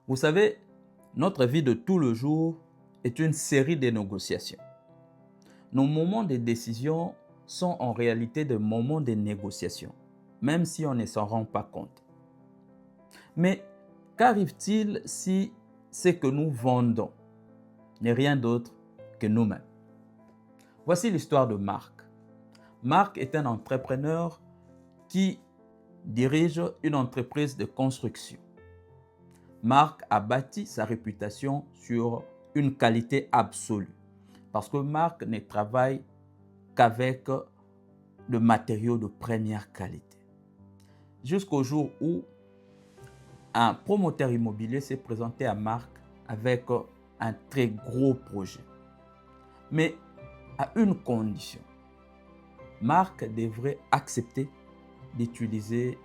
Vous savez, notre vie de tout le jour est une série de négociations. Nos moments de décision sont en réalité des moments de négociation, même si on ne s'en rend pas compte. Mais qu'arrive-t-il si ce que nous vendons n'est rien d'autre que nous-mêmes? Voici l'histoire de Marc. Marc est un entrepreneur qui dirige une entreprise de construction. Marc a bâti sa réputation sur une qualité absolue parce que Marc ne travaille qu'avec de matériaux de première qualité. Jusqu'au jour où un promoteur immobilier s'est présenté à Marc avec un très gros projet. Mais à une condition. Marc devrait accepter d'utiliser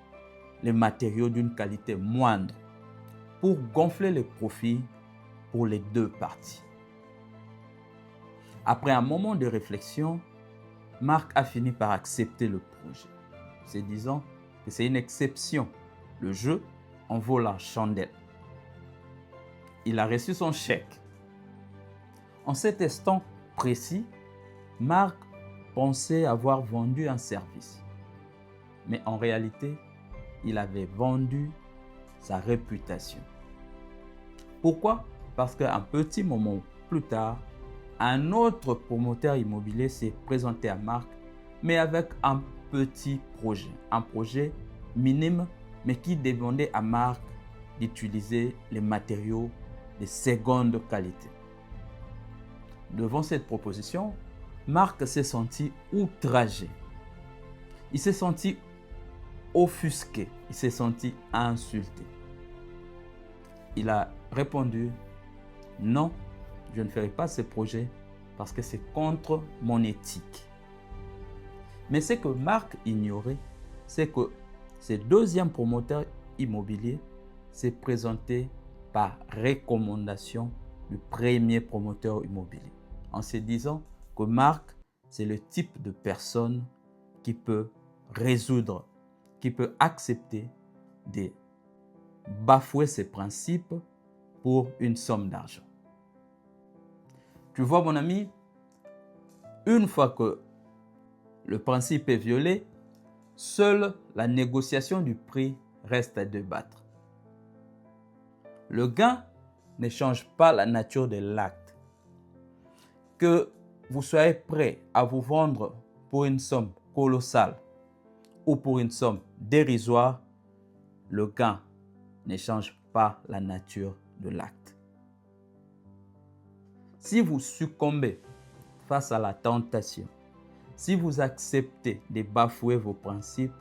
les matériaux d'une qualité moindre pour gonfler les profits pour les deux parties. Après un moment de réflexion, Marc a fini par accepter le projet, se disant que c'est une exception. Le jeu en vaut la chandelle. Il a reçu son chèque. En cet instant précis, Marc pensait avoir vendu un service. Mais en réalité, il avait vendu sa réputation. Pourquoi? Parce qu'un petit moment plus tard, un autre promoteur immobilier s'est présenté à Marc, mais avec un petit projet. Un projet minime, mais qui demandait à Marc d'utiliser les matériaux de seconde qualité. Devant cette proposition, Marc s'est senti outragé. Il s'est senti offusqué. Il s'est senti insulté. Il a répondu, non, je ne ferai pas ce projet parce que c'est contre mon éthique. Mais ce que Marc ignorait, c'est que ce deuxième promoteur immobilier s'est présenté par recommandation du premier promoteur immobilier, en se disant que Marc, c'est le type de personne qui peut résoudre, qui peut accepter de bafouer ses principes pour une somme d'argent. Tu vois, mon ami, une fois que le principe est violé, seule la négociation du prix reste à débattre. Le gain ne change pas la nature de l'acte. Que vous soyez prêt à vous vendre pour une somme colossale ou pour une somme dérisoire, le gain ne change pas la nature de l'acte. Si vous succombez face à la tentation, si vous acceptez de bafouer vos principes,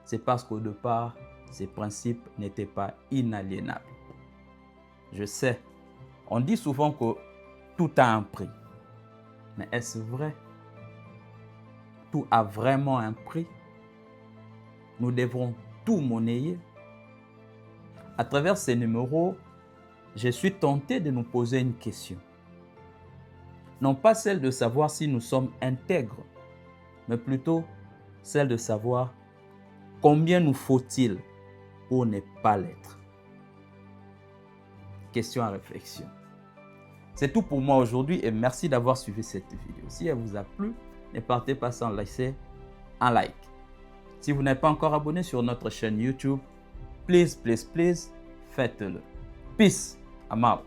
c'est parce qu'au départ, ces principes n'étaient pas inaliénables. Je sais, on dit souvent que tout a un prix. Mais est-ce vrai? Tout a vraiment un prix? Nous devrons tout monnayer? À travers ces numéros, je suis tenté de nous poser une question. Non pas celle de savoir si nous sommes intègres, mais plutôt celle de savoir combien nous faut-il pour ne pas l'être. Question à réflexion. C'est tout pour moi aujourd'hui et merci d'avoir suivi cette vidéo. Si elle vous a plu, ne partez pas sans laisser un like. Si vous n'êtes pas encore abonné sur notre chaîne YouTube, please, faites-le. Peace. I'm out.